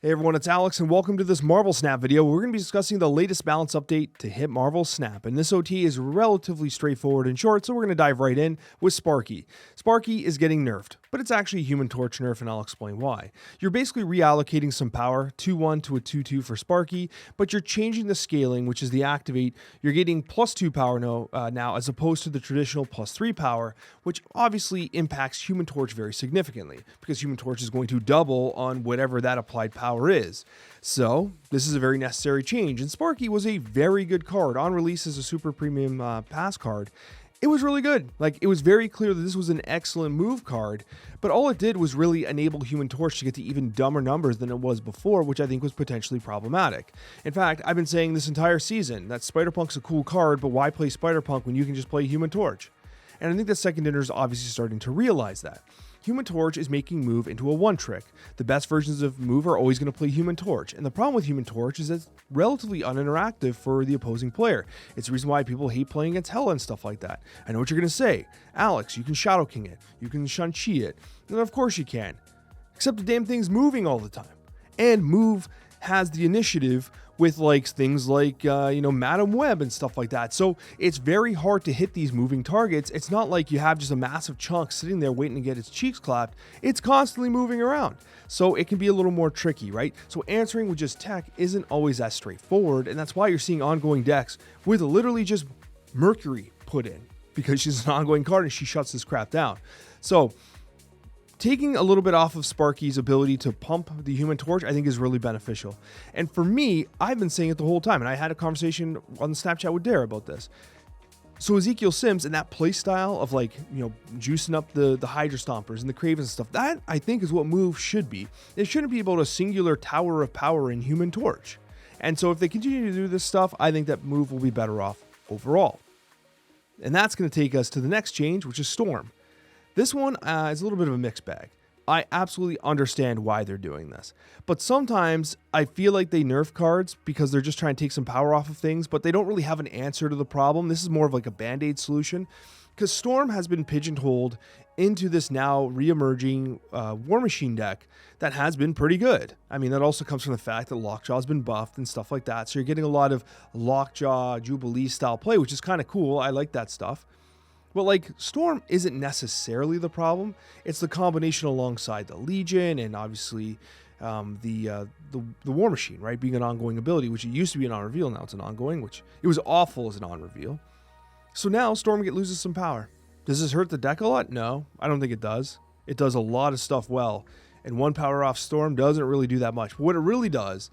Hey everyone, it's Alex and welcome to this Marvel Snap video. We're going to be discussing the latest balance update to hit Marvel Snap, and this OT is relatively straightforward and short, so we're going to dive right in with Sparky. Sparky is getting nerfed, but it's actually a Human Torch nerf, and I'll explain why. You're basically reallocating some power, 2-1 to a 2-2 for Sparky, but you're changing the scaling, which is the activate. You're getting +2 power now as opposed to the traditional +3 power, which obviously impacts Human Torch very significantly, because Human Torch is going to double on whatever that applied power is. So this is a very necessary change, and Sparky was a very good card on release as a super premium pass card. It was really good. Like, it was very clear that this was an excellent move card, but all it did was really enable Human Torch to get to even dumber numbers than it was before, which I think was potentially problematic. In fact, I've been saying this entire season that Spider-Punk's a cool card, but why play Spider-Punk when you can just play Human Torch? And I think the second dinner is obviously starting to realize that. Human Torch is making move into a one-trick. The best versions of move are always going to play Human Torch, and the problem with Human Torch is that it's relatively uninteractive for the opposing player. It's the reason why people hate playing against Hela and stuff like that. I know what you're going to say. Alex, you can Shadow King it. You can Shang-Chi it. And of course you can. Except the damn thing's moving all the time. And move has the initiative with things like Madam Web and stuff like that. So it's very hard to hit these moving targets. It's not like you have just a massive chunk sitting there waiting to get its cheeks clapped. It's constantly moving around. So it can be a little more tricky, right? So answering with just tech isn't always as straightforward, and that's why you're seeing ongoing decks with literally just Mercury put in, because she's an ongoing card and she shuts this crap down. So taking a little bit off of Sparky's ability to pump the Human Torch, I think is really beneficial. And for me, I've been saying it the whole time, and I had a conversation on the Snapchat with Dare about this. So Ezekiel Sims and that play style of juicing up the Hydra Stompers and the Cravens and stuff, that I think is what move should be. It shouldn't be about a singular tower of power in Human Torch. And so if they continue to do this stuff, I think that move will be better off overall. And that's going to take us to the next change, which is Storm. This one is a little bit of a mixed bag. I absolutely understand why they're doing this, but sometimes I feel like they nerf cards because they're just trying to take some power off of things, but they don't really have an answer to the problem. This is more of like a band-aid solution, because Storm has been pigeonholed into this now re-emerging War Machine deck that has been pretty good. I mean, that also comes from the fact that Lockjaw's been buffed and stuff like that, so you're getting a lot of Lockjaw, Jubilee style play, which is kind of cool. I like that stuff. But Storm isn't necessarily the problem. It's the combination alongside the Legion and obviously the War Machine, right? Being an ongoing ability, which it used to be an on-reveal, now it's an ongoing, which it was awful as an on-reveal. So now Storm loses some power. Does this hurt the deck a lot? No, I don't think it does. It does a lot of stuff well, and one power off Storm doesn't really do that much. But what it really does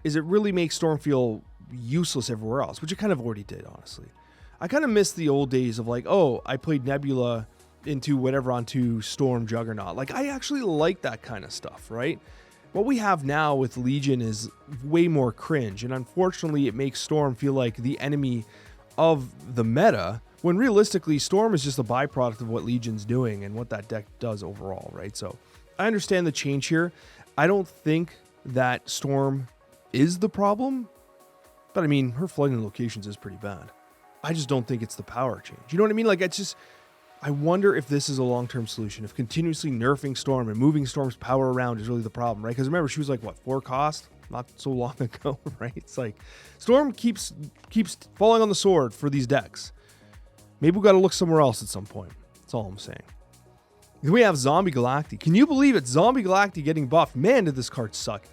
is it really makes Storm feel useless everywhere else, which it kind of already did, honestly. I kind of miss the old days of I played Nebula into whatever onto Storm Juggernaut. I actually like that kind of stuff, right? What we have now with Legion is way more cringe, and unfortunately it makes Storm feel like the enemy of the meta, when realistically Storm is just a byproduct of what Legion's doing and what that deck does overall, right? So I understand the change here. I don't think that Storm is the problem, but I mean, her flooding locations is pretty bad. I just don't think it's the power change. You know what I mean? I wonder if this is a long-term solution, if continuously nerfing Storm and moving Storm's power around is really the problem, right? Because remember, she was 4 cost not so long ago, right? It's Storm keeps falling on the sword for these decks. Maybe we got to look somewhere else at some point. That's all I'm saying. Then we have Zombie Galacti. Can you believe it? Zombie Galacti getting buffed. Man, did this card suck.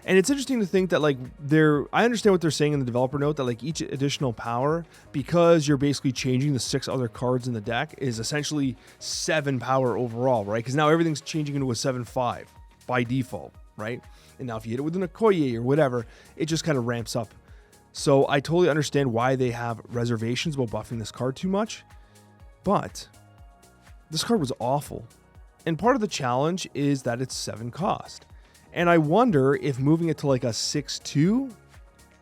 And it's interesting to think that I understand what they're saying in the developer note, that each additional power, because you're basically changing the 6 other cards in the deck, is essentially 7 power overall, right? Because now everything's changing into a 7/5 by default, right? And now if you hit it with an Okoye or whatever, it just kind of ramps up. So I totally understand why they have reservations about buffing this card too much, but this card was awful. And part of the challenge is that it's 7 cost. And I wonder if moving it to a 6/2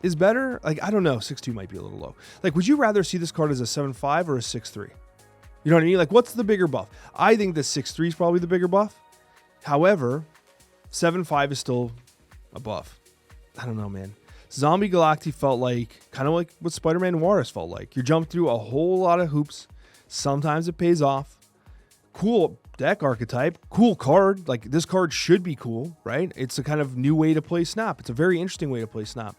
is better. I don't know. 6/2 might be a little low. Would you rather see this card as a 7/5 or a 6/3? You know what I mean? What's the bigger buff? I think the 6/3 is probably the bigger buff. However, 7/5 is still a buff. I don't know, man. Zombie Galacti felt kind of like what Spider-Man Juarez felt like. You jump through a whole lot of hoops. Sometimes it pays off. Cool deck archetype. Cool card. Like, this card should be cool, right? It's a kind of new way to play Snap. It's a very interesting way to play Snap.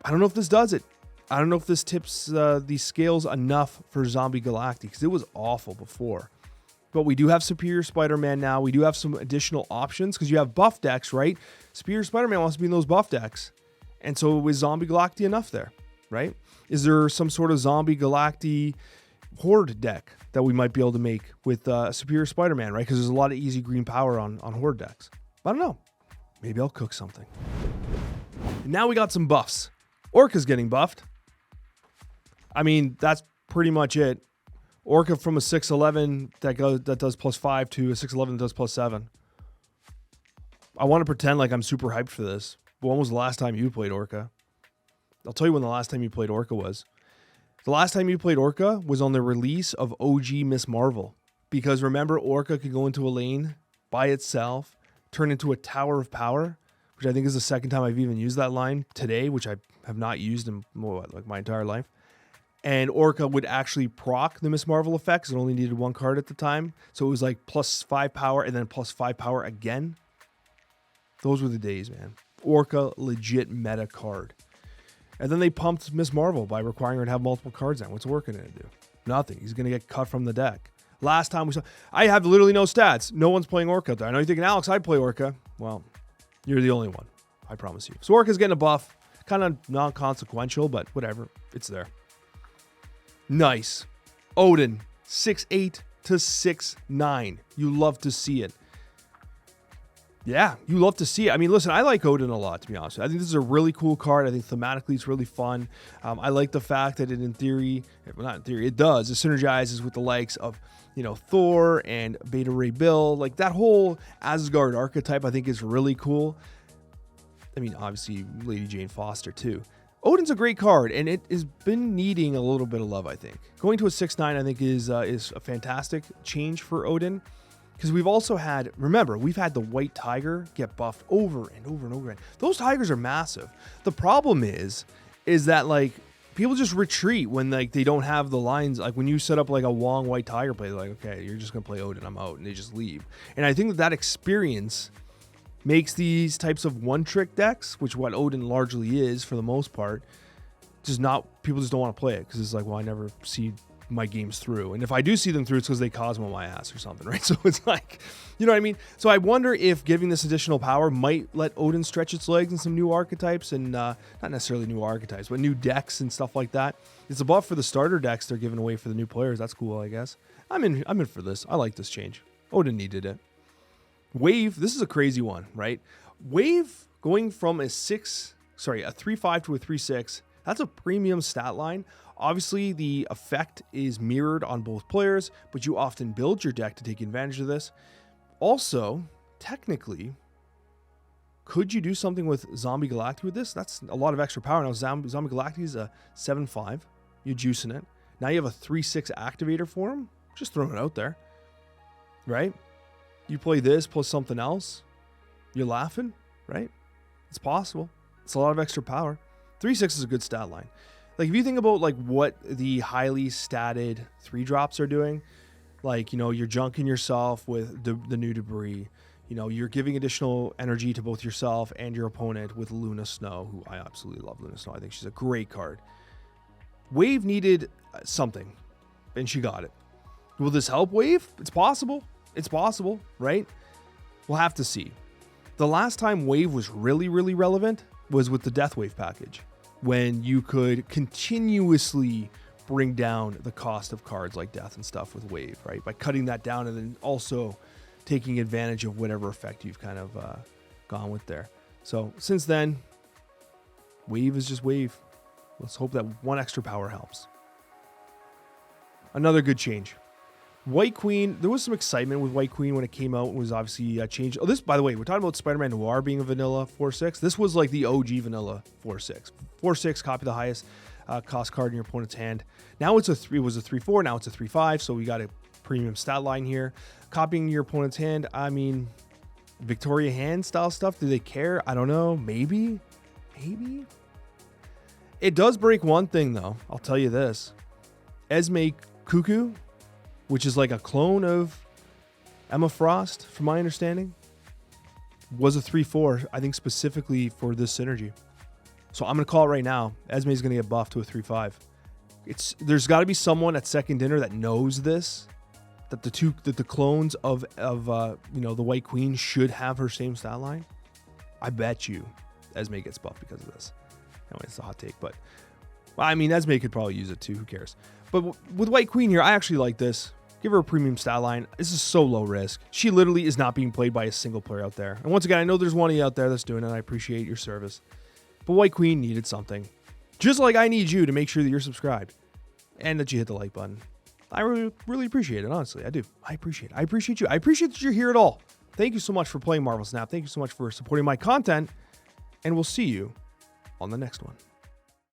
I don't know if this does it. I don't know if this tips these scales enough for Zombie Galacti, because it was awful before. But we do have Superior Spider-Man now. We do have some additional options, because you have buff decks, right? Superior Spider-Man wants to be in those buff decks. And so was Zombie Galacti enough there, right? Is there some sort of Zombie Galacti Horde deck that we might be able to make with Superior Spider-Man, right? Because there's a lot of easy green power on Horde decks. I don't know. Maybe I'll cook something. And now we got some buffs. Orka's getting buffed. I mean, that's pretty much it. Orka from a 6'11 that does +5 to a 6'11 that does +7. I want to pretend like I'm super hyped for this. But when was the last time you played Orka? I'll tell you when the last time you played Orka was. The last time you played Orka was on the release of OG Miss Marvel. Because remember, Orka could go into a lane by itself, turn into a tower of power, which I think is the second time I've even used that line today, which I have not used in like my entire life. And Orka would actually proc the Miss Marvel effects. It only needed one card at the time. So it was like +5 power and then +5 power again. Those were the days, man. Orka, legit meta card. And then they pumped Miss Marvel by requiring her to have multiple cards now. What's Orka going to do? Nothing. He's going to get cut from the deck. Last time we saw... I have literally no stats. No one's playing Orka out there. I know you're thinking, Alex, I'd play Orka. Well, you're the only one. I promise you. So Orka's getting a buff. Kind of non-consequential, but whatever. It's there. Nice. Odin, 6'8 to 6'9. You love to see it. Yeah, you love to see it. I mean, listen, I like Odin a lot, to be honest. I think this is a really cool card. I think thematically it's really fun. I like the fact that it, in theory, well, not in theory, it does. It synergizes with the likes of, you know, Thor and Beta Ray Bill. Like, that whole Asgard archetype, I think, is really cool. I mean, obviously, Lady Jane Foster, too. Odin's a great card, and it has been needing a little bit of love, I think. Going to a 6'9", I think, is a fantastic change for Odin. Because we've also had, remember, we've had the White Tiger get buffed over and over and over again. Those tigers are massive. The problem is that, like, people just retreat when, like, they don't have the lines. Like, when you set up, like, a Wong White Tiger play, they're like, okay, you're just going to play Odin, I'm out. And they just leave. And I think that experience makes these types of one-trick decks, which what Odin largely is for the most part, just not, people just don't want to play it. Because it's like, well, I never see my games through, and if I do see them through, it's because they Cosmo my ass or something, right? So it's like, you know what I mean? So I wonder if giving this additional power might let Odin stretch its legs in some new archetypes, and not necessarily new archetypes, but new decks and stuff like that. It's a buff for the starter decks they're giving away for the new players. That's cool, I guess. I'm in for this. I like this change. Odin needed it. Wave, this is a crazy one, right? Wave going from a 3/5 to a 3/6. That's a premium stat line. Obviously, the effect is mirrored on both players, but you often build your deck to take advantage of this. Also, technically, could you do something with Zombie Galacti with this? That's a lot of extra power. Now, Zombie Galacti is a 7/5. You're juicing it. Now you have a 3/6 activator for him. Just throwing it out there, right? You play this plus something else. You're laughing, right? It's possible. It's a lot of extra power. 3/6 is a good stat line. Like, if you think about, like, what the highly statted 3-drops are doing, like, you know, you're junking yourself with the new debris. You know, you're giving additional energy to both yourself and your opponent with Luna Snow, who I absolutely love Luna Snow. I think she's a great card. Wave needed something, and she got it. Will this help Wave? It's possible. It's possible, right? We'll have to see. The last time Wave was really, really relevant was with the Death Wave package, when you could continuously bring down the cost of cards like Death and stuff with Wave, right? By cutting that down and then also taking advantage of whatever effect you've kind of gone with there. So since then, Wave is just Wave. Let's hope that one extra power helps. Another good change. White Queen, there was some excitement with White Queen when it came out. It was obviously changed. Oh, this, by the way, we're talking about Spider-Man Noir being a vanilla 4/6. This was like the OG vanilla 4/6. 4/6, copy the highest cost card in your opponent's hand. Now it's it was a 3/4, now it's a 3/5, so we got a premium stat line here. Copying your opponent's hand, I mean, Victoria Hand style stuff, do they care? I don't know. Maybe. It does break one thing, though. I'll tell you this. Esme Cuckoo, which is like a clone of Emma Frost, from my understanding, was a 3-4, I think specifically for this synergy. So I'm going to call it right now. Esme's going to get buffed to a 3-5. There's got to be someone at second dinner that knows this, that the clones of the White Queen should have her same stat line. I bet you Esme gets buffed because of this. Anyway, it's a hot take, but well, I mean, Esme could probably use it too. Who cares? But with White Queen here, I actually like this. Give her a premium stat line. This is so low risk. She literally is not being played by a single player out there. And once again, I know there's one of you out there that's doing it. I appreciate your service. But White Queen needed something. Just like I need you to make sure that you're subscribed and that you hit the like button. I really appreciate it, honestly. I do. I appreciate it. I appreciate you. I appreciate that you're here at all. Thank you so much for playing Marvel Snap. Thank you so much for supporting my content. And we'll see you on the next one.